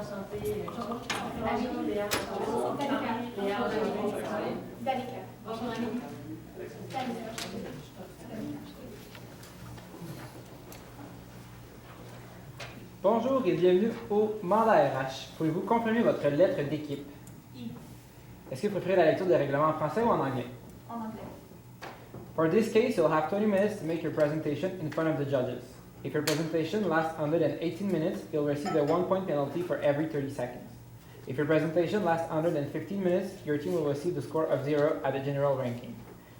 Enchanté. Bonjour et bienvenue au Mandat RH. Pouvez-vous confirmer votre lettre d'équipe? I. Est-ce que vous préférez la lecture des règlements en français ou en anglais? En anglais. For this case, you'll have 20 minutes to make your presentation in front of the judges. If your presentation lasts under than 18 minutes, you'll receive a 1-point penalty for every 30 seconds. If your presentation lasts under than 15 minutes, your team will receive the score of 0 at the general ranking.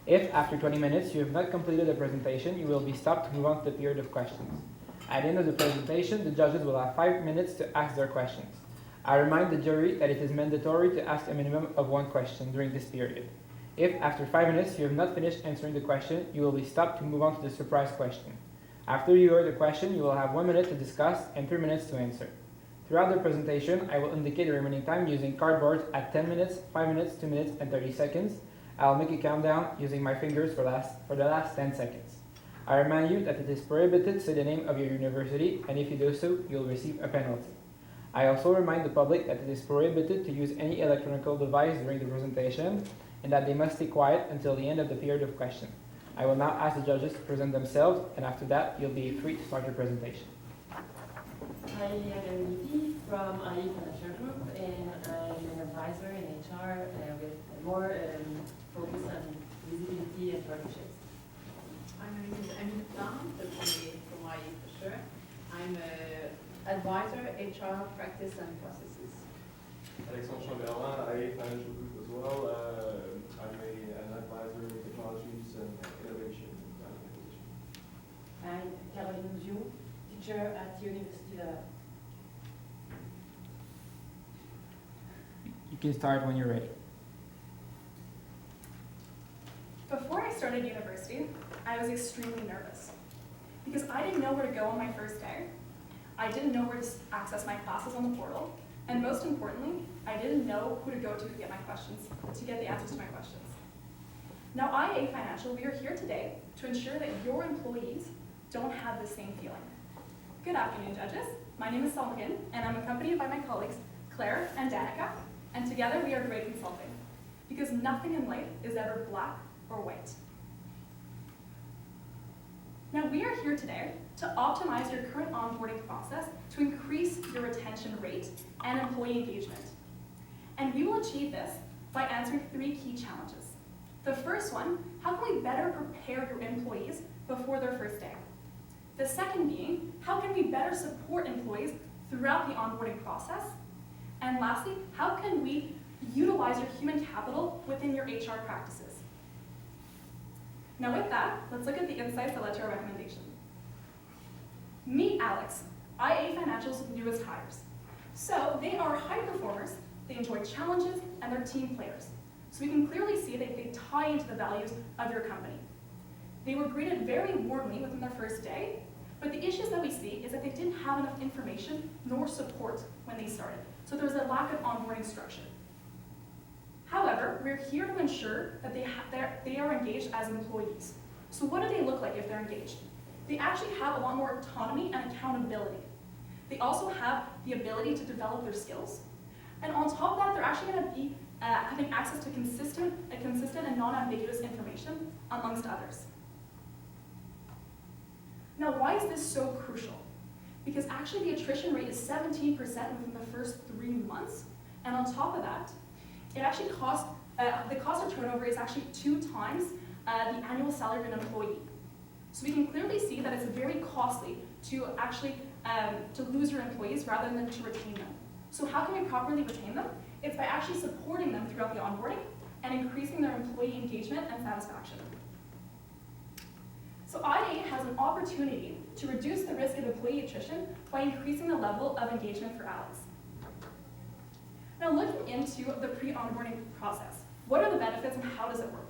If, after 20 minutes, you have not completed the presentation, you will be stopped to move on to the period of questions. At the end of the presentation, the judges will have 5 minutes to ask their questions. I remind the jury that it is mandatory to ask a minimum of 1 question during this period. If, after 5 minutes, you have not finished answering the question, you will be stopped to move on to the surprise question. After you hear the question, you will have 1 minute to discuss and 3 minutes to answer. Throughout the presentation, I will indicate the remaining time using cardboards at 10 minutes, 5 minutes, 2 minutes, and 30 seconds. I'll make a countdown using my fingers for the last 10 seconds. I remind you that it is prohibited to say the name of your university, and if you do so, you'll receive a penalty. I also remind the public that it is prohibited to use any electronic device during the presentation, and that they must stay quiet until the end of the period of question. I will now ask the judges to present themselves, and after that, you'll be free to start your presentation. I am Lizzie from IE Financial Group, and I'm an advisor in HR with more focus on visibility and partnerships. My name is Anita from IE for sure. I'm an advisor, HR, practice and processes. Alexandre Chamberlain, IE Financial Group as well. I'm an advisor in technologies and innovation and talent acquisition. I'm Caroline Zio, teacher at the University of You can start when you're ready. Before I started university, I was extremely nervous because I didn't know where to go on my first day. I didn't know where to access my classes on the portal, and most importantly, I didn't know who to go to get my questions, to get the answers to my questions. Now, IA Financial, we are here today to ensure that your employees don't have the same feeling. Good afternoon, judges. My name is Sandrine, and I'm accompanied by my colleagues, Claire and Danica, and together we are Great Consulting, because nothing in life is ever black or white. Now, we are here today to optimize your current onboarding process to increase your retention rate and employee engagement. And we will achieve this by answering 3 key challenges. The first one, how can we better prepare your employees before their first day? The second being, how can we better support employees throughout the onboarding process? And lastly, how can we utilize your human capital within your HR practices? Now with that, let's look at the insights that led to our recommendation. Meet Alex, IA Financial's newest hires. So they are high performers, they enjoy challenges, and they're team players. So we can clearly see that they tie into the values of your company. They were greeted very warmly within their first day, but the issues that we see is that they didn't have enough information nor support when they started. So there was a lack of onboarding structure. However, we're here to ensure that they are engaged as employees. So what do they look like if they're engaged? They actually have a lot more autonomy and accountability. They also have the ability to develop their skills. And on top of that, they're actually going to be having access to consistent and non-ambiguous information, amongst others. Now, why is this so crucial? Because actually the attrition rate is 17% within the first 3 months. And on top of that, it actually the cost of turnover is actually 2 times the annual salary of an employee. So we can clearly see that it's very costly to actually to lose your employees rather than to retain them. So how can we properly retain them? It's by actually supporting them throughout the onboarding and increasing their employee engagement and satisfaction. So IA has an opportunity to reduce the risk of employee attrition by increasing the level of engagement for Alex. Now, looking into the pre-onboarding process, what are the benefits and how does it work?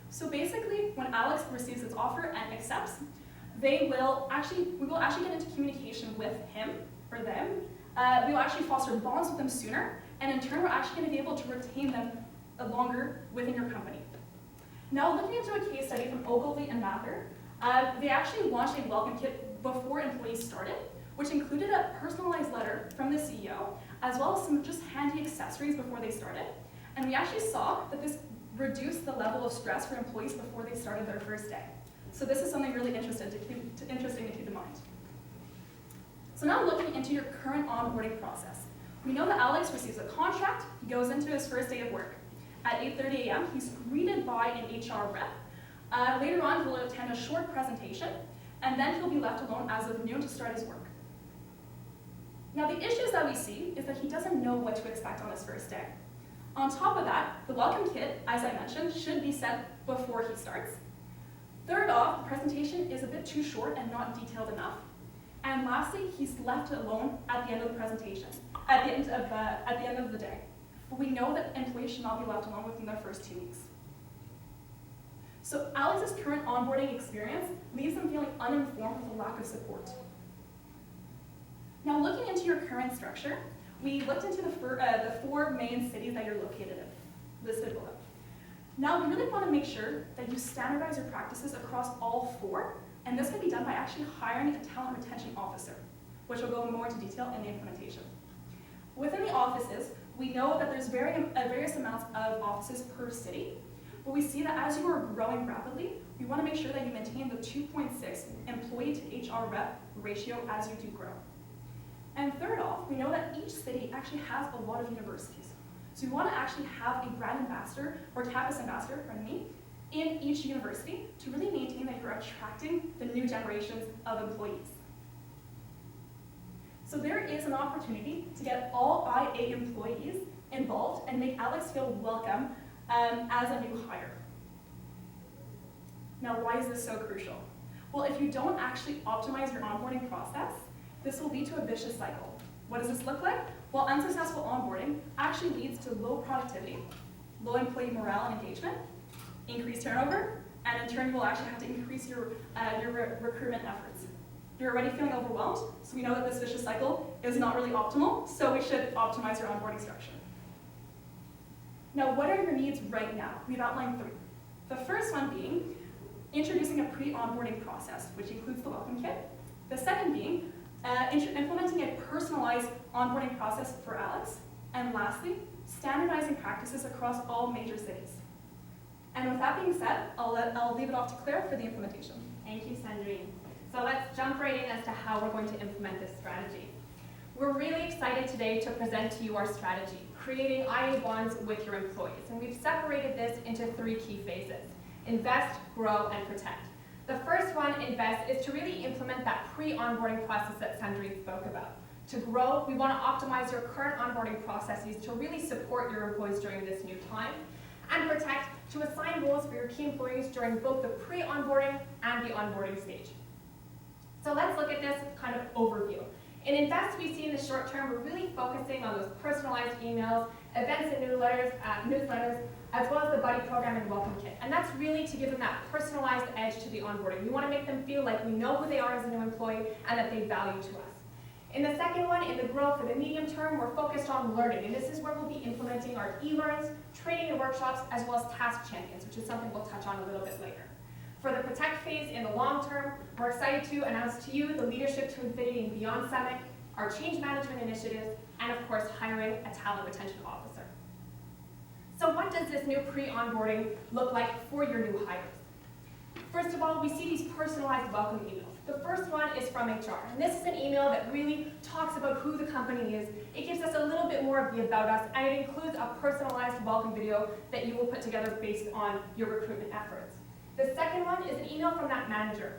So basically, when Alex receives his offer and accepts, we will actually get into communication with him or them. We will actually foster bonds with them sooner, and in turn, we're actually going to be able to retain them longer within your company. Now, looking into a case study from Ogilvy and Mather, they actually launched a welcome kit before employees started, which included a personalized letter from the CEO, as well as some just handy accessories before they started. And we actually saw that this reduced the level of stress for employees before they started their first day. So this is something really interesting to keep in mind. So now looking into your current onboarding process. We know that Alex receives a contract, he goes into his first day of work. At 8:30 a.m., he's greeted by an HR rep. Later on, he'll attend a short presentation, and then he'll be left alone as of noon to start his work. Now the issues that we see is that he doesn't know what to expect on his first day. On top of that, the welcome kit, as I mentioned, should be sent before he starts. Third off, the presentation is a bit too short and not detailed enough. And lastly, he's left alone at the end of the presentation, at the end of the day. We know that employees should not be left alone within their first 2 weeks. So Alex's current onboarding experience leaves him feeling uninformed with a lack of support. Now looking into your current structure, we looked into the 4 main cities that you're located in, listed below. Now we really want to make sure that you standardize your practices across all 4, and this can be done by actually hiring a talent retention officer, which will go more into detail in the implementation. Within the offices, we know that there's various amounts of offices per city, but we see that as you are growing rapidly, we want to make sure that you maintain the 2.6 employee to HR rep ratio as you do grow. And third off, we know that each city actually has a lot of universities. So we want to actually have a brand ambassador or campus ambassador, in each university to really maintain that you're attracting the new generations of employees. So there is an opportunity to get all IA employees involved and make Alex feel welcome as a new hire. Now, why is this so crucial? Well, if you don't actually optimize your onboarding process, this will lead to a vicious cycle. What does this look like? Well, unsuccessful onboarding actually leads to low productivity, low employee morale and engagement, increased turnover, and in turn, you will actually have to increase your recruitment efforts. You're already feeling overwhelmed, so we know that this vicious cycle is not really optimal, so we should optimize your onboarding structure. Now, what are your needs right now? We've outlined 3. The first one being introducing a pre-onboarding process, which includes the welcome kit. The second being implementing a personalized onboarding process for Alex. And lastly, standardizing practices across all major cities. And with that being said, I'll leave it off to Claire for the implementation. Thank you, Sandrine. So let's jump right in as to how we're going to implement this strategy. We're really excited today to present to you our strategy, creating IA bonds with your employees. And we've separated this into 3 key phases: invest, grow, and protect. The first one, invest, is to really implement that pre-onboarding process that Sandrine spoke about. To grow, we want to optimize your current onboarding processes to really support your employees during this new time. And protect, to assign roles for your key employees during both the pre-onboarding and the onboarding stage. So let's look at this kind of overview. In invest, we see in the short term, we're really focusing on those personalized emails, events and newsletters, as well as the buddy program and welcome kit. And that's really to give them that personalized edge to the onboarding. We want to make them feel like we know who they are as a new employee and that they value to us. In the second one, in the grow for the medium term, we're focused on learning. And this is where we'll be implementing our e-learns, training and workshops, as well as task champions, which is something we'll touch on a little bit later. For the protect phase in the long term, we're excited to announce to you the Leadership to Infinity and Beyond Summit, our change management initiatives, and of course, hiring a talent retention officer. So what does this new pre-onboarding look like for your new hires? First of all, we see these personalized welcome emails. The first one is from HR, and this is an email that really talks about who the company is. It gives us a little bit more of the about us, and it includes a personalized welcome video that you will put together based on your recruitment efforts. The second one is an email from that manager.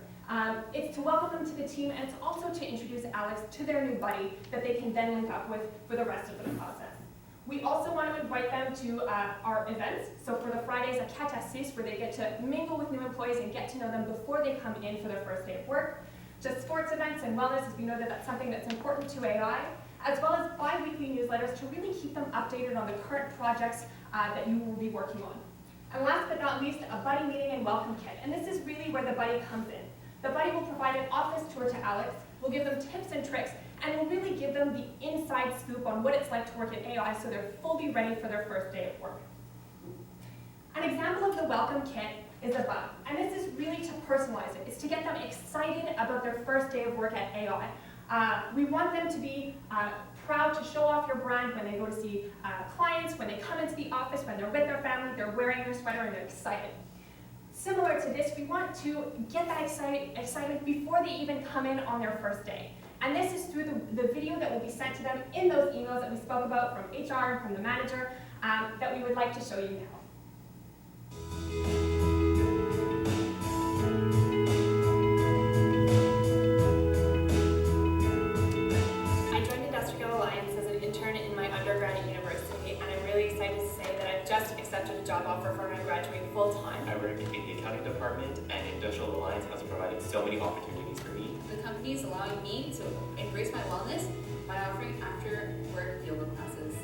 It's to welcome them to the team, and it's also to introduce Alex to their new buddy that they can then link up with for the rest of the process. We also want to invite them to our events. So for the Fridays, a Cat Assis, where they get to mingle with new employees and get to know them before they come in for their first day of work. To sports events and wellness, as we know that that's something that's important to AI, as well as bi-weekly newsletters to really keep them updated on the current projects that you will be working on. And last but not least, a buddy meeting and welcome kit. And this is really where the buddy comes in. The buddy will provide an office tour to Alex, will give them tips and tricks, and will really give them the inside scoop on what it's like to work at AI so they're fully ready for their first day of work. An example of the welcome kit is above, and this is really to personalize it. It's to get them excited about their first day of work at AI. We want them to be proud to show off your brand when they go to see clients, when they come into the office, when they're with their family, they're wearing their sweater and they're excited. Similar to this, we want to get that excited before they even come in on their first day. And this is through the video that will be sent to them in those emails that we spoke about from HR and from the manager that we would like to show you now. I joined Industrial Alliance as an intern in my undergrad at university, and I'm really excited to say that I've just accepted a job offer for my graduating full-time. I work in the accounting department, and Industrial Alliance has provided so many opportunities for me. The company is allowing me to embrace my wellness by offering after-work yoga classes.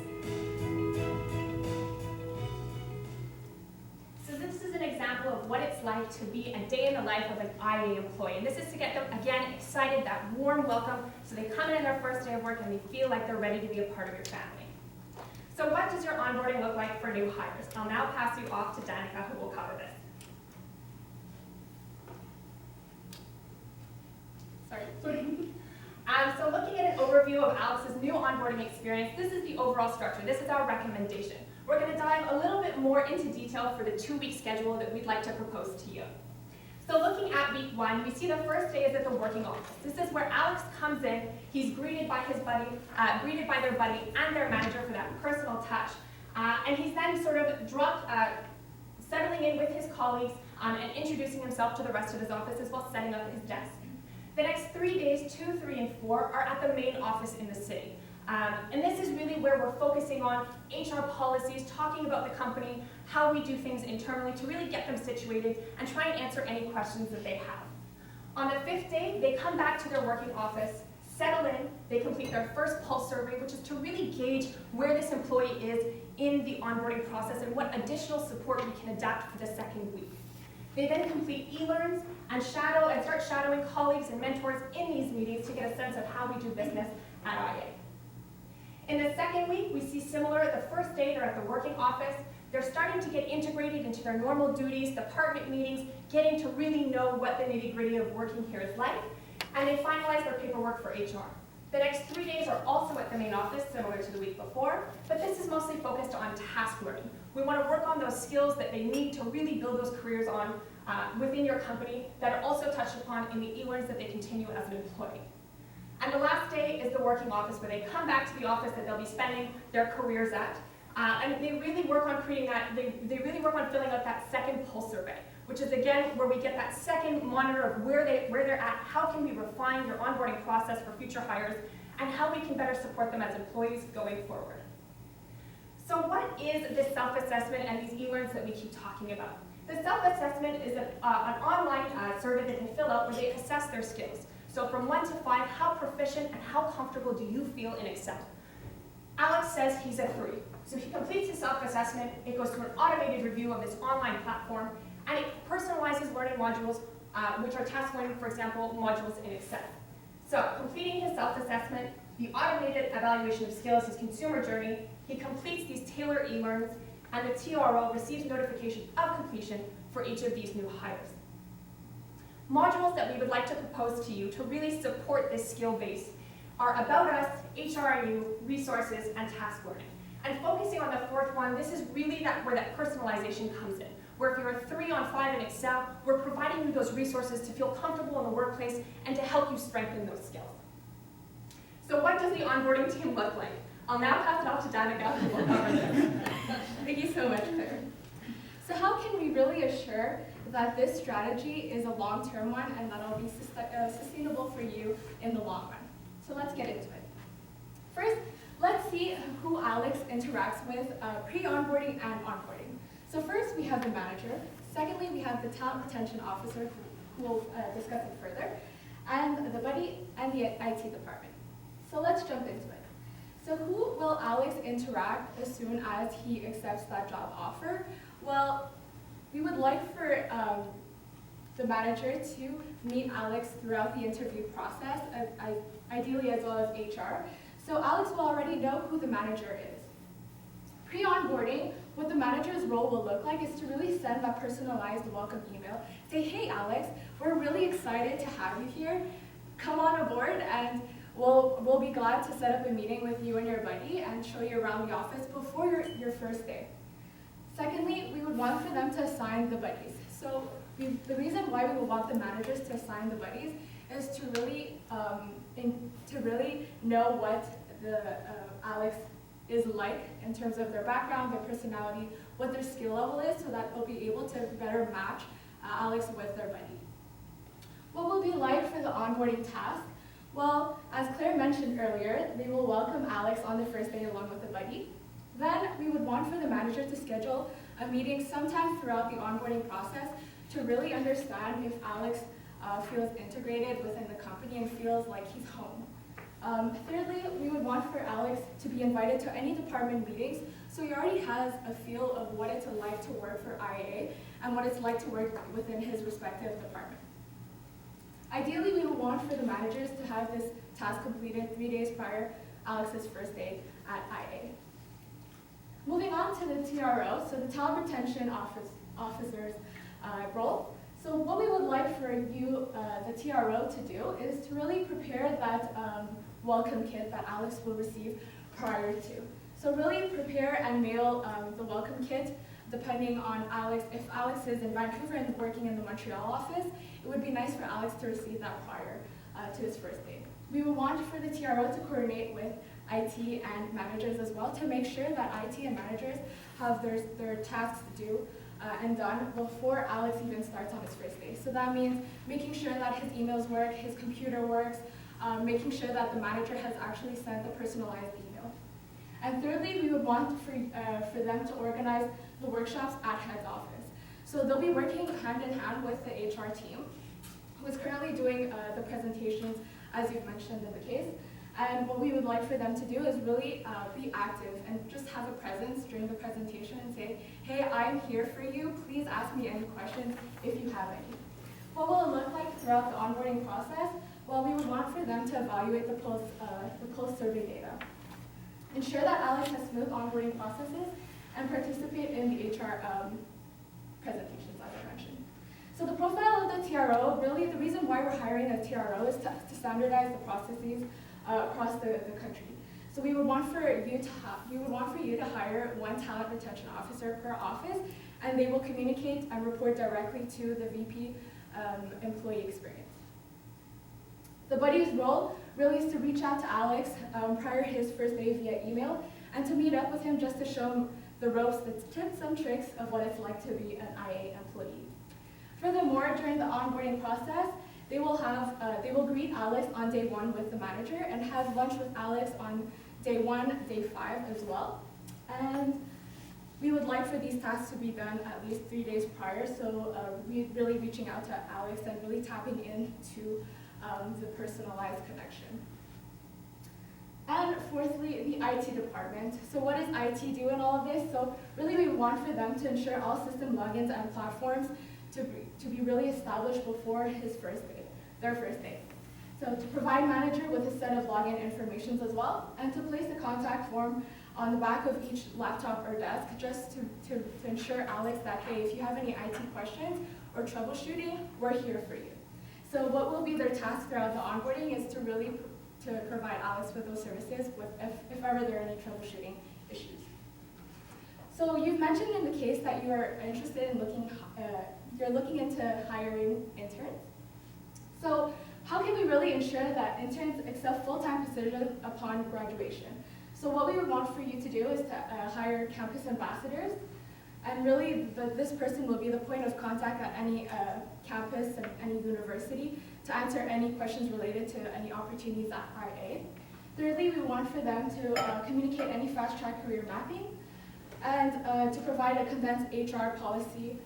So this is an example of what it's like to be a day in the life of an IA employee. And this is to get them, again, excited, that warm welcome, so they come in their first day of work and they feel like they're ready to be a part of your family. So what does your onboarding look like for new hires? I'll now pass you off to Danica, who will cover this. Sorry. So looking at an overview of Alex's new onboarding experience, this is the overall structure. This is our recommendation. We're going to dive a little bit more into detail for the 2-week schedule that we'd like to propose to you. So looking at week 1, we see the first day is at the working office. This is where Alex comes in. He's greeted by his buddy, greeted by their buddy and their manager for that personal touch. And he's then sort of settling in with his colleagues and introducing himself to the rest of his office as well as setting up his desk. The next 3 days, 2, 3, and 4, are at the main office in the city. And this is really where we're focusing on HR policies, talking about the company, how we do things internally to really get them situated and try and answer any questions that they have. On the 5th day, they come back to their working office, settle in, they complete their first pulse survey, which is to really gauge where this employee is in the onboarding process and what additional support we can adapt for the second week. They then complete e-learns and start shadowing colleagues and mentors in these meetings to get a sense of how we do business at IA. In the second week, we see similar. The first day, they're at the working office. They're starting to get integrated into their normal duties, department meetings, getting to really know what the nitty-gritty of working here is like, and they finalize their paperwork for HR. The next 3 days are also at the main office, similar to the week before, but this is mostly focused on task learning. We want to work on those skills that they need to really build those careers on within your company that are also touched upon in the e-learns that they continue as an employee. And the last day is the working office, where they come back to the office that they'll be spending their careers at. And they really work on creating that, they really work on filling out that second pulse survey, which is again where we get that second monitor of where they're at, how can we refine your onboarding process for future hires, and how we can better support them as employees going forward. So what is this self-assessment and these e-learns that we keep talking about? The self-assessment is an online survey that they fill out where they assess their skills. So from 1 to 5, how proficient and how comfortable do you feel in Excel? Alex says he's a 3. So he completes his self-assessment, it goes through an automated review of this online platform, and it personalizes learning modules, which are task learning, for example, modules in Excel. So completing his self-assessment, the automated evaluation of skills, his consumer journey, he completes these tailored e-learns, and the TRO receives notification of completion for each of these new hires. Modules that we would like to propose to you to really support this skill base are About Us, HRU, Resources, and Task Learning. And focusing on the 4th one, this is really where that personalization comes in. Where if you're a 3 on 5 in Excel, we're providing you those resources to feel comfortable in the workplace and to help you strengthen those skills. So what does the onboarding team look like? I'll now pass it off to Danica, who will cover this. Thank you so much, Claire. So how can we really assure that this strategy is a long-term one and that it'll be sustainable for you in the long run? So let's get into it. First, let's see who Alex interacts with pre-onboarding and onboarding. So first, we have the manager. Secondly, we have the talent retention officer, who will discuss it further, and the buddy and the IT department. So let's jump into it. So who will Alex interact as soon as he accepts that job offer? Well, we would like for the manager to meet Alex throughout the interview process, ideally as well as HR. So Alex will already know who the manager is. Pre-onboarding, what the manager's role will look like is to really send that personalized welcome email. Say, hey Alex, we're really excited to have you here. Come on aboard, and we'll be glad to set up a meeting with you and your buddy and show you around the office before your first day. Secondly, we would want for them to assign the buddies. So the reason why we would want the managers to assign the buddies is to really know what the Alex is like in terms of their background, their personality, what their skill level is, so that they'll be able to better match Alex with their buddy. What will be like for the onboarding task? Well, as Claire mentioned earlier, they will welcome Alex on the first day along with a buddy. Then we would want for the manager to schedule a meeting sometime throughout the onboarding process to really understand if Alex feels integrated within the company and feels like he's home. Thirdly, we would want for Alex to be invited to any department meetings so he already has a feel of what it's like to work for IAA and what it's like to work within his respective department. Ideally, we would want for the managers to have this task completed 3 days prior Alex's first day at IAA. Moving on to the TRO, so the Talent Retention Officer's role. So what we would like for you, the TRO, to do is to really prepare that welcome kit that Alex will receive prior to. So really prepare and mail the welcome kit depending on Alex. If Alex is in Vancouver and working in the Montreal office, it would be nice for Alex to receive that prior to his first day. We would want for the TRO to coordinate with IT and managers as well to make sure that IT and managers have their tasks due and done before Alex even starts on his first day. So that means making sure that his emails work, his computer works, making sure that the manager has actually sent the personalized email. And thirdly, we would want for them to organize the workshops at head office. So they'll be working hand in hand with the HR team, who is currently doing the presentations, as you've mentioned in the case. And what we would like for them to do is really be active and just have a presence during the presentation and say, hey, I'm here for you. Please ask me any questions if you have any. What will it look like throughout the onboarding process? Well, we would want for them to evaluate the post-survey data. Ensure that Alex has smooth onboarding processes and participate in the HR presentations, as I mentioned. So the profile of the TRO, really the reason why we're hiring a TRO is to standardize the processes across the country. So we would want for you to hire one talent retention officer per office, and they will communicate and report directly to the VP employee experience. The buddy's role really is to reach out to Alex prior to his first day via email and to meet up with him just to show him the ropes, the tips and tricks of what it's like to be an IA employee. Furthermore, during the onboarding process, they will greet Alex on day 1 with the manager and have lunch with Alex on day 1, day 5 as well. And we would like for these tasks to be done at least 3 days prior, so we're really reaching out to Alex and really tapping into the personalized connection. And fourthly, the IT department. So what does IT do in all of this? So really we want for them to ensure all system logins and platforms to be really established before their first day. So to provide manager with a set of login informations as well, and to place a contact form on the back of each laptop or desk just to ensure Alex that, hey, if you have any IT questions or troubleshooting, we're here for you. So what will be their task throughout the onboarding is to really provide Alex with those services if ever there are any troubleshooting issues. So you've mentioned in the case that you are interested in looking into hiring interns. So how can we really ensure that interns accept full-time positions upon graduation? So what we would want for you to do is to hire campus ambassadors, and really this person will be the point of contact at any campus and any university to answer any questions related to any opportunities at IA. Thirdly, we want for them to communicate any fast-track career mapping, and to provide a condensed HR policy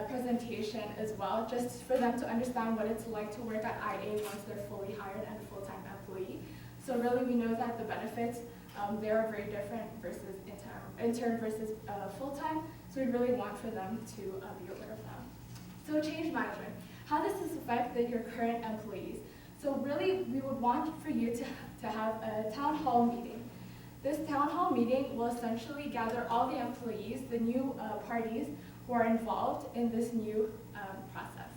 presentation as well, just for them to understand what it's like to work at IA once they're fully hired and a full-time employee. So really we know that the benefits there are very different versus intern versus full-time, so we really want for them to be aware of that. So change management. How does this affect your current employees? So really we would want for you to have a town hall meeting. This town hall meeting will essentially gather all the employees, the new parties who are involved in this new process.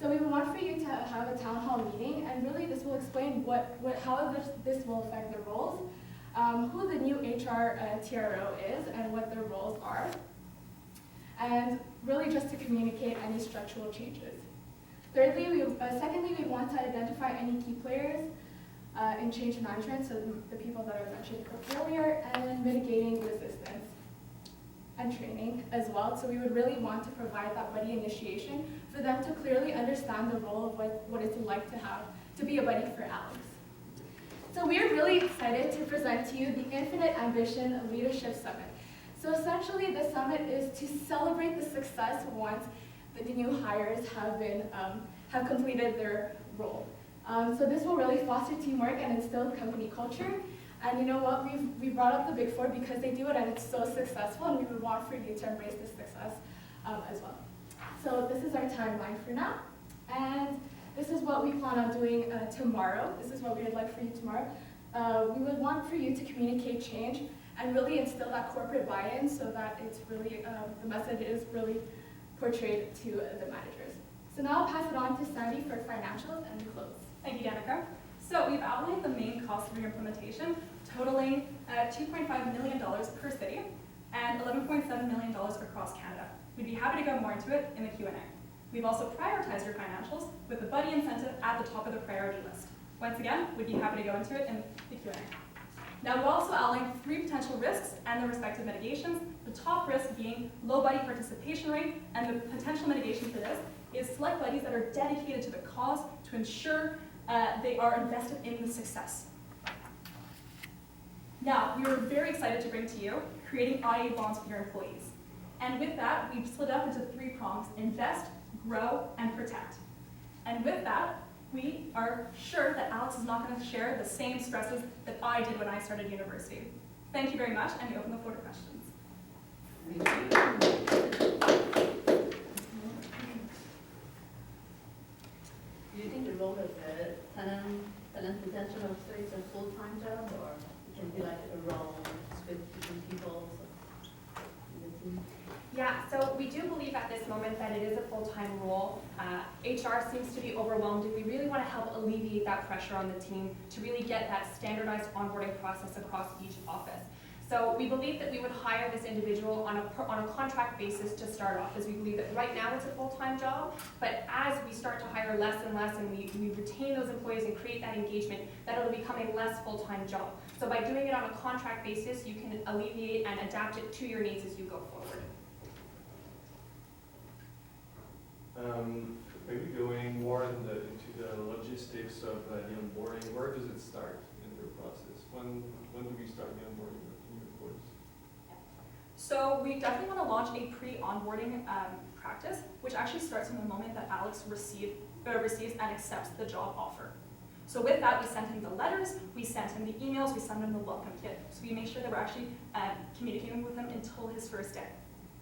So we would want for you to have a town hall meeting, and really this will explain how this will affect their roles, who the new HR TRO is, and what their roles are, and really just to communicate any structural changes. Secondly, we want to identify any key players in change management, so the people that I mentioned earlier, and then mitigating resistance and training as well. So we would really want to provide that buddy initiation for them to clearly understand the role of what it's like to be a buddy for Alex. So we are really excited to present to you the Infinite Ambition Leadership Summit. So essentially the summit is to celebrate the success once the new hires have completed their role. So this will really foster teamwork and instill company culture. And you know what, we brought up the Big Four because they do it and it's so successful, and we would want for you to embrace this success as well. So this is our timeline for now. And this is what we plan on doing tomorrow. This is what we would like for you tomorrow. We would want for you to communicate change and really instill that corporate buy-in so that it's really, the message is really portrayed to the managers. So now I'll pass it on to Sandy for financials and we close. Thank you, Danica. So we've outlined the main costs for your implementation, totaling $2.5 million per city and $11.7 million across Canada. We'd be happy to go more into it in the Q&A. We've also prioritized your financials with the buddy incentive at the top of the priority list. Once again, we'd be happy to go into it in the Q&A. Now we've also outlined 3 potential risks and their respective mitigations, the top risk being low buddy participation rate, and the potential mitigation for this is select buddies that are dedicated to the cause to ensure they are invested in the success. Now, we are very excited to bring to you creating IA bonds for your employees. And with that, we've split up into 3 prongs: invest, grow, and protect. And with that, we are sure that Alex is not going to share the same stresses that I did when I started university. Thank you very much, and we open the floor to questions. Do you think the role of talent retention officer is a full-time job, or it can be like a role split between people in the team? Yeah, so we do believe at this moment that it is a full-time role. HR seems to be overwhelmed, and we really want to help alleviate that pressure on the team to really get that standardized onboarding process across each office. So we believe that we would hire this individual on a contract basis to start off, as we believe that right now it's a full-time job, but as we start to hire less and less and we retain those employees and create that engagement, that it'll become a less full-time job. So by doing it on a contract basis, you can alleviate and adapt it to your needs as you go forward. Maybe going more into the logistics of the onboarding. Where does it start in the process? When do we start the onboarding of new employees? So we definitely want to launch a pre-onboarding practice, which actually starts from the moment that Alex receives and accepts the job offer. So with that, we send him the letters, we send him the emails, we send him the welcome kit. So we make sure that we're actually communicating with him until his first day.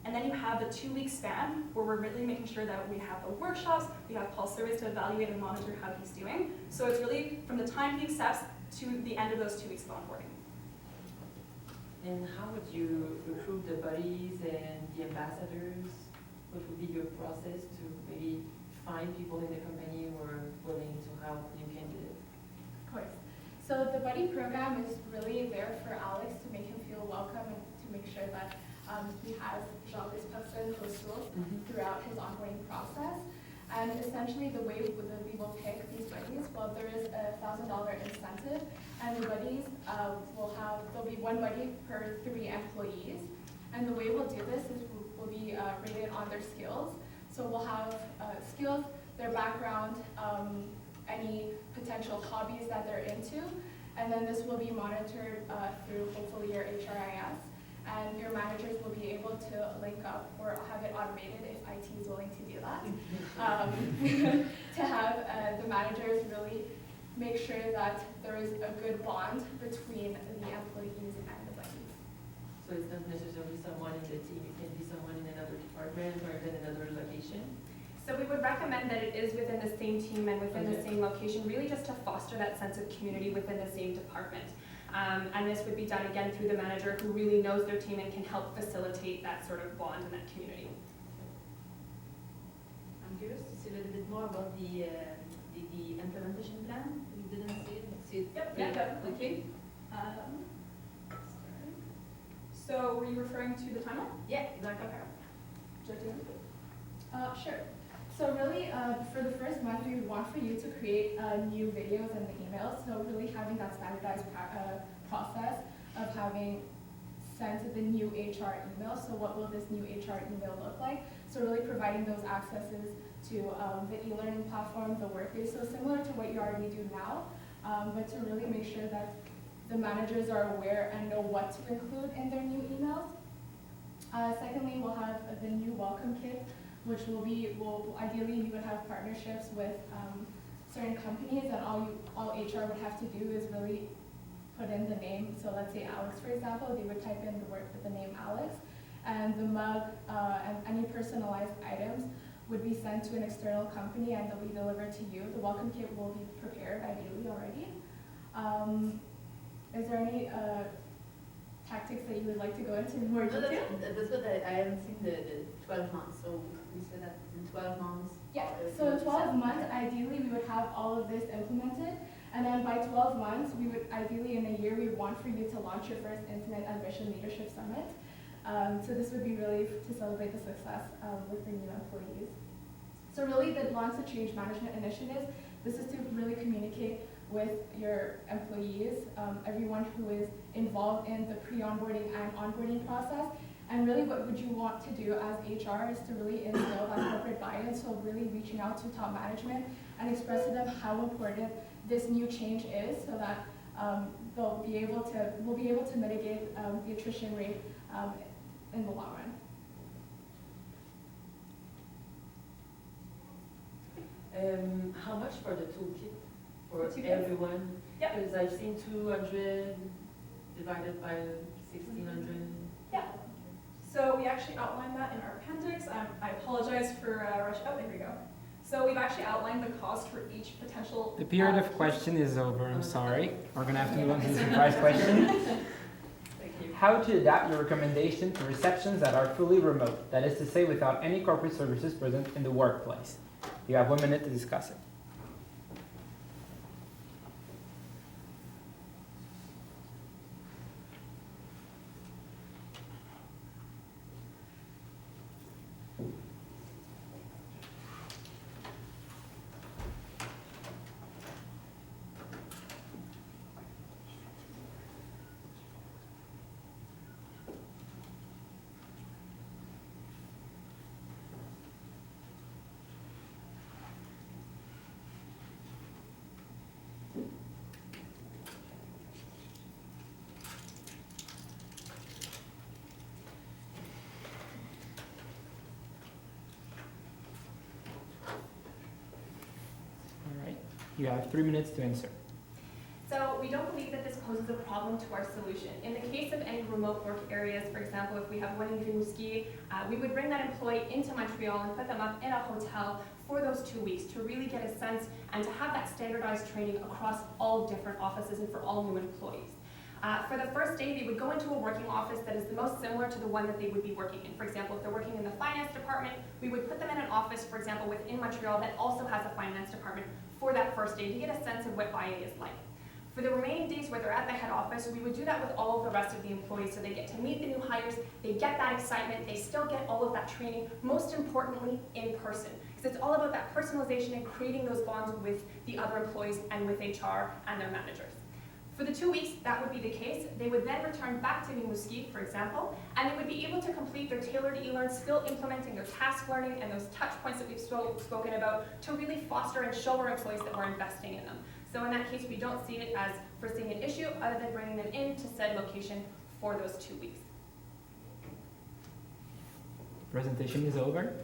And then you have the 2-week span where we're really making sure that we have the workshops, we have pulse surveys to evaluate and monitor how he's doing. So it's really from the time he accepts to the end of those 2 weeks of onboarding. And how would you recruit the buddies and the ambassadors? What would be your process to maybe find people in the company who are willing to help new candidates? Of course. So the buddy program is really there for Alex to make him feel welcome and to make sure that he has this person, those tools throughout his onboarding process. And essentially the way that we will pick these buddies, well, there is a $1,000 incentive, and the buddies there'll be 1 buddy per 3 employees. And the way we'll do this is we'll be rated on their skills. So we'll have skills, their background, any potential hobbies that they're into, and then this will be monitored through hopefully your HRIS. And your managers will be able to link up or have it automated if IT is willing to do that. To have the managers really make sure that there is a good bond between the employees and the buddies. So it's not necessarily someone in the team, it can be someone in another department or in another location? So we would recommend that it is within the same team and within the same location, really just to foster that sense of community within the same department. And this would be done again through the manager who really knows their team and can help facilitate that sort of bond in that community. I'm curious to see a little bit more about the implementation plan. We didn't see it Yep. quickly. Sorry. So were you referring to the timeline? Yeah, exactly. Okay. Would you like to? Sure. So really, for the first month, we want for you to create new videos and the emails. So really having that standardized process of having sent the new HR email. So what will this new HR email look like? So really providing those accesses to the e-learning platform, the Workday. So similar to what you already do now, but to really make sure that the managers are aware and know what to include in their new emails. Secondly, we'll have the new welcome kit, which ideally you would have partnerships with certain companies, and all HR would have to do is really put in the name. So let's say Alex, for example, they would type in the name Alex, and the mug and any personalized items would be sent to an external company and they'll be delivered to you. The welcome kit will be prepared ideally already. Is there any tactics that you would like to go into more No, detail? that's what I haven't seen the 12 months. So we said that in 12 months. Yeah, so 12 months, ideally we would have all of this implemented. And then by 12 months, we would ideally in a year, we want for you to launch your first Infinite Ambition Leadership Summit. So this would be really to celebrate the success with the new employees. So really the Launch the Change Management Initiative, this is to really communicate with your employees, everyone who is involved in the pre-onboarding and onboarding process. And really what would you want to do as HR is to really instill that corporate buy-in, so really reaching out to top management and express to them how important this new change is, so that we'll be able to mitigate the attrition rate in the long run. How much for the toolkit for The toolkit? everyone? Yep. Because I've seen 200 divided by 1,600. Yeah. So we actually outlined that in our appendix. I apologize for rushing. Oh, there we go. So we've actually outlined the cost for each potential. The period of question is over, I'm sorry. We're gonna have to move on to the surprise question. Thank you. How to adapt your recommendation to receptions that are fully remote, that is to say without any corporate services present in the workplace. You have 1 minute to discuss it. You have 3 minutes to answer. So we don't believe that this poses a problem to our solution. In the case of any remote work areas, for example, if we have one in Rimouski, we would bring that employee into Montreal and put them up in a hotel for those 2 weeks to really get a sense and to have that standardized training across all different offices and for all new employees. For the first day, they would go into a working office that is the most similar to the one that they would be working in. For example, if they're working in the finance department, we would put them in an office, for example, within Montreal that also has a finance department for that first day to get a sense of what IA is like. For the remaining days where they're at the head office, we would do that with all of the rest of the employees so they get to meet the new hires, they get that excitement, they still get all of that training, most importantly, in person. Because it's all about that personalization and creating those bonds with the other employees and with HR and their managers. For the 2 weeks, that would be the case. They would then return back to Rimouski, for example, and they would be able to complete their tailored e-learn, still implementing their task learning and those touch points that we've spoken about to really foster and show our employees that we're investing in them. So in that case, we don't see it as foreseeing an issue other than bringing them into said location for those 2 weeks. Presentation is over.